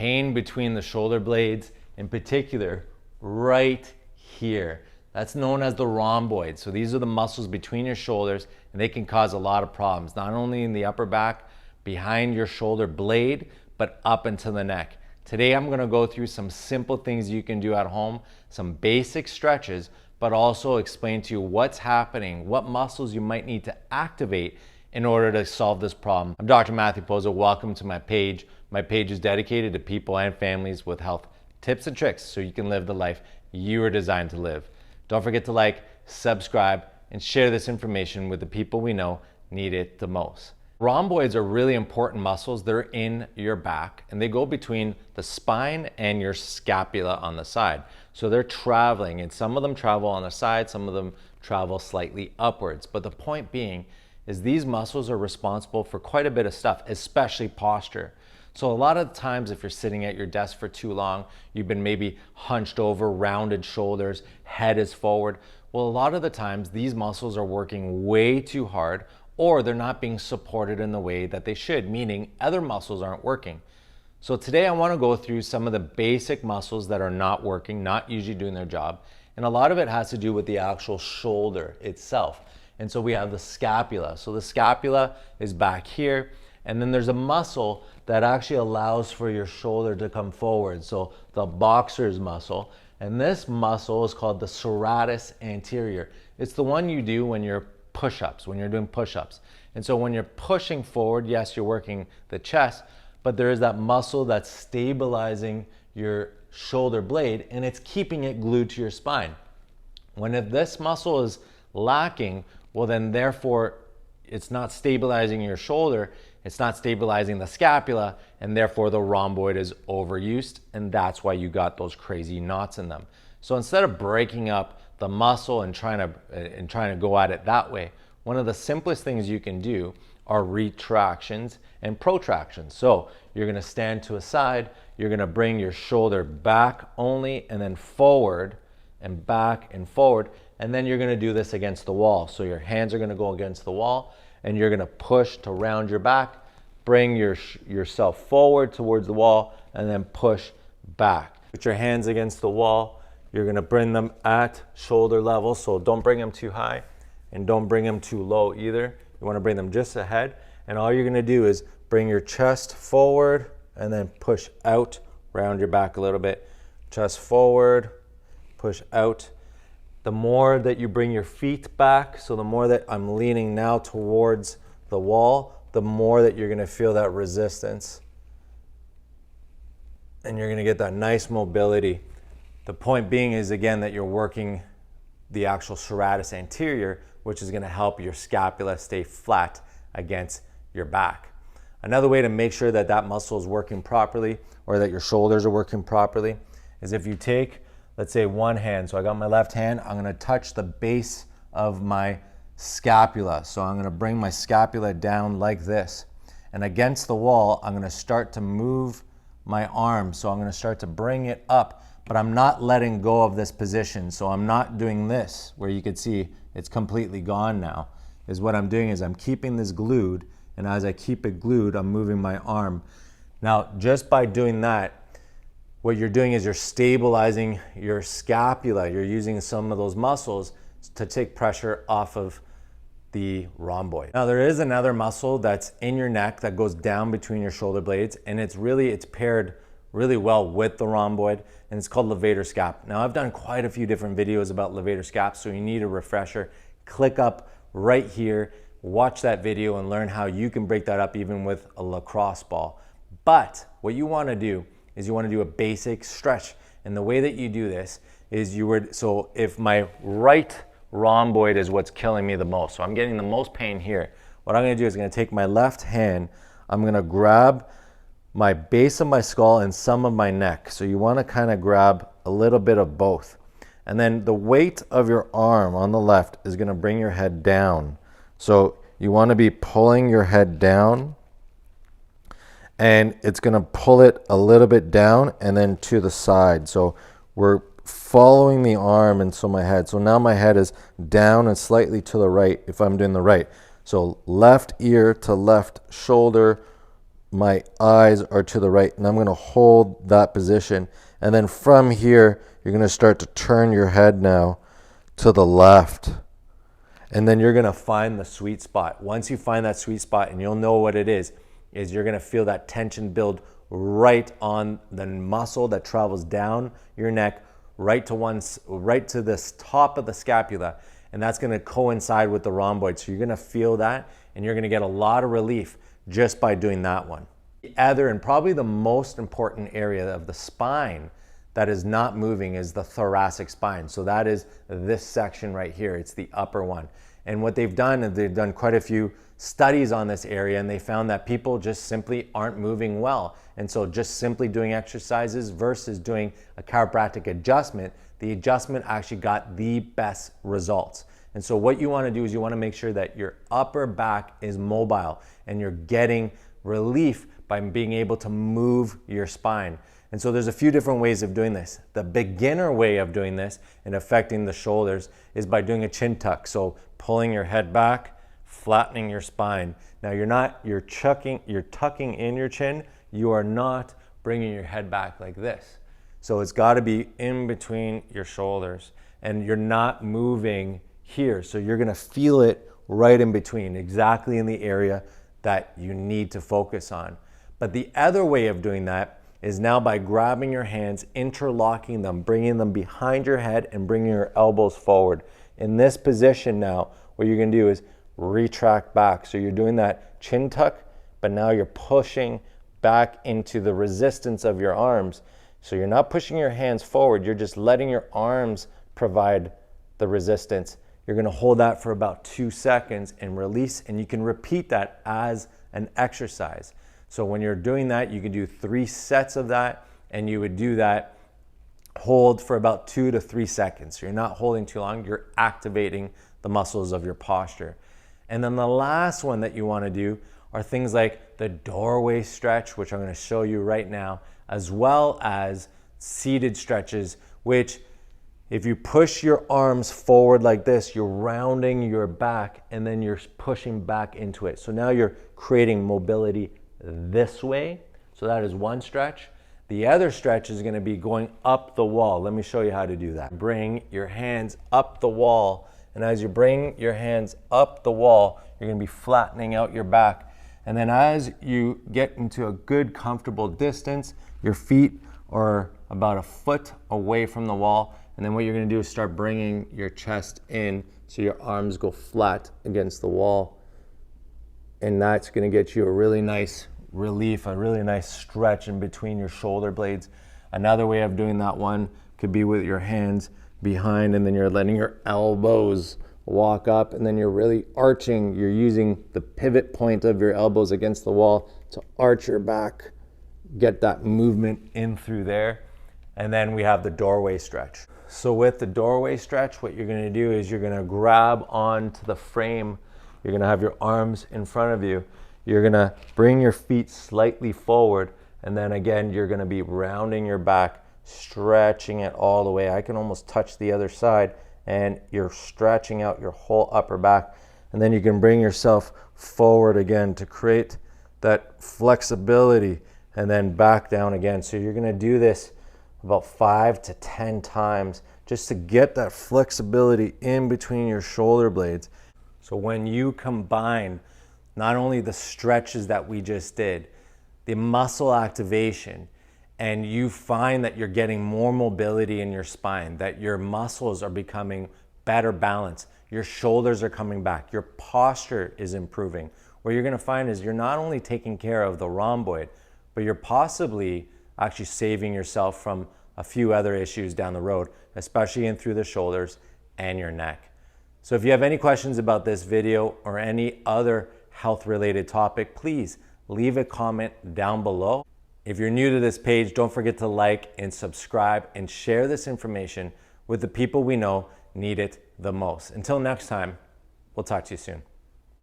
pain between the shoulder blades, in particular, right here. That's known as the rhomboids. So these are the muscles between your shoulders, and they can cause a lot of problems, not only in the upper back, behind your shoulder blade, but up into the neck. Today, I'm gonna go through some simple things you can do at home, some basic stretches, but also explain to you what's happening, what muscles you might need to activate in order to solve this problem. I'm Dr. Matthew Posa. Welcome to my page. My page is dedicated to people and families with health tips and tricks so you can live the life you were designed to live. Don't forget to like, subscribe, and share this information with the people we know need it the most. Rhomboids are really important muscles. They're in your back, and they go between the spine and your scapula on the side. So they're traveling, and some of them travel on the side, some of them travel slightly upwards. But the point being is these muscles are responsible for quite a bit of stuff, especially posture. So a lot of times if you're sitting at your desk for too long, you've been maybe hunched over, rounded shoulders, head is forward. Well, a lot of the times these muscles are working way too hard, or they're not being supported in the way that they should, meaning other muscles aren't working. So today I want to go through some of the basic muscles that are not working, not usually doing their job. And a lot of it has to do with the actual shoulder itself. And so we have the scapula. So the scapula is back here. And then there's a muscle that actually allows for your shoulder to come forward. So the boxer's muscle. And this muscle is called the Serratus Anterior. It's the one you do when you're push-ups, when you're doing push-ups. And so when you're pushing forward, yes, you're working the chest, but there is that muscle that's stabilizing your shoulder blade and it's keeping it glued to your spine. When if this muscle is lacking, well then therefore it's not stabilizing your shoulder, it's not stabilizing the scapula, and therefore the rhomboid is overused, and that's why you got those crazy knots in them. So instead of breaking up the muscle and trying to go at it that way, one of the simplest things you can do are retractions and protractions. So you're gonna stand to a side, you're gonna bring your shoulder back only, and then forward and back and forward, and then you're gonna do this against the wall. So your hands are gonna go against the wall, and you're gonna push to round your back, bring yourself forward towards the wall, and then push back. Put your hands against the wall. You're gonna bring them at shoulder level, so don't bring them too high and don't bring them too low either. You wanna bring them just ahead, and all you're gonna do is bring your chest forward and then push out, round your back a little bit. Chest forward, push out. The more that you bring your feet back, so the more that I'm leaning now towards the wall, the more that you're gonna feel that resistance. And you're gonna get that nice mobility. The point being is, again, that you're working the actual serratus anterior, which is gonna help your scapula stay flat against your back. Another way to make sure that that muscle is working properly, or that your shoulders are working properly, is if you take, let's say, one hand. So I got my left hand, I'm gonna touch the base of my scapula. So I'm gonna bring my scapula down like this. And against the wall, I'm gonna start to move my arm. So I'm gonna start to bring it up, but I'm not letting go of this position. So I'm not doing this, where you can see it's completely gone now. Is what I'm doing is I'm keeping this glued, and as I keep it glued, I'm moving my arm. Now, just by doing that, what you're doing is you're stabilizing your scapula. You're using some of those muscles to take pressure off of the rhomboid. Now, there is another muscle that's in your neck that goes down between your shoulder blades, and it's paired really well with the rhomboid, and it's called Levator scap. Now, I've done quite a few different videos about Levator scap, so you need a refresher. Click up right here, watch that video, and learn how you can break that up even with a lacrosse ball. But what you wanna do is you want to do a basic stretch. And the way that you do this is so if my right rhomboid is what's killing me the most, so I'm getting the most pain here, what I'm going to do is I'm going to take my left hand, I'm going to grab my base of my skull and some of my neck. So you want to kind of grab a little bit of both. And then the weight of your arm on the left is going to bring your head down. So you want to be pulling your head down, and it's gonna pull it a little bit down and then to the side. So we're following the arm and so my head. So now my head is down and slightly to the right if I'm doing the right. So left ear to left shoulder, my eyes are to the right, and I'm going to hold that position. And then from here, you're going to start to turn your head now to the left. And then you're going to find the sweet spot. Once you find that sweet spot, and you'll know what it is you're going to feel that tension build right on the muscle that travels down your neck, right to the top of the scapula. And that's going to coincide with the rhomboid. So you're going to feel that, and you're going to get a lot of relief just by doing that one. The other, and probably the most important area of the spine that is not moving, is the thoracic spine. So that is this section right here. It's the upper one. And what they've done is they've done quite a few studies on this area, and they found that people just simply aren't moving well. And so just simply doing exercises versus doing a chiropractic adjustment, the adjustment actually got the best results. And so what you want to do is you want to make sure that your upper back is mobile and you're getting relief by being able to move your spine. And so there's a few different ways of doing this. The beginner way of doing this and affecting the shoulders is by doing a chin tuck. So pulling your head back, flattening your spine. Now you're tucking in your chin. You are not bringing your head back like this. So it's got to be in between your shoulders, and you're not moving here. So you're going to feel it right in between, exactly in the area that you need to focus on. But the other way of doing that is now by grabbing your hands, interlocking them, bringing them behind your head and bringing your elbows forward. In this position now, what you're going to do is retract back. So you're doing that chin tuck, but now you're pushing back into the resistance of your arms. So you're not pushing your hands forward, you're just letting your arms provide the resistance. You're going to hold that for about 2 seconds and release, and you can repeat that as an exercise. So when you're doing that, you can do 3 sets of that, and you would do that, hold for about 2 to 3 seconds. So you're not holding too long, you're activating the muscles of your posture. And then the last one that you want to do are things like the doorway stretch, which I'm going to show you right now, as well as seated stretches, which if you push your arms forward like this, you're rounding your back and then you're pushing back into it. So now you're creating mobility this way. So that is one stretch. The other stretch is going to be going up the wall. Let me show you how to do that. Bring your hands up the wall, and as you bring your hands up the wall, you're going to be flattening out your back. And then as you get into a good comfortable distance, your feet are about a foot away from the wall. And then what you're going to do is start bringing your chest in so your arms go flat against the wall. And that's going to get you a really nice relief, a really nice stretch in between your shoulder blades. Another way of doing that one could be with your hands behind, and then you're letting your elbows walk up, and then you're really arching. You're using the pivot point of your elbows against the wall to arch your back, get that movement in through there. And then we have the doorway stretch. So with the doorway stretch, what you're going to do is you're going to grab onto the frame. You're going to have your arms in front of you. You're going to bring your feet slightly forward, and then again you're going to be rounding your back, stretching it all the way. I can almost touch the other side, and you're stretching out your whole upper back. And then you can bring yourself forward again to create that flexibility, and then back down again. So you're going to do this about 5 to 10 times just to get that flexibility in between your shoulder blades. So when you combine not only the stretches that we just did, the muscle activation, and you find that you're getting more mobility in your spine, that your muscles are becoming better balanced, your shoulders are coming back, your posture is improving, what you're going to find is you're not only taking care of the rhomboid, but you're possibly actually saving yourself from a few other issues down the road, especially in through the shoulders and your neck. So if you have any questions about this video or any other health-related topic, please leave a comment down below. If you're new to this page, don't forget to like and subscribe and share this information with the people we know need it the most. Until next time, we'll talk to you soon.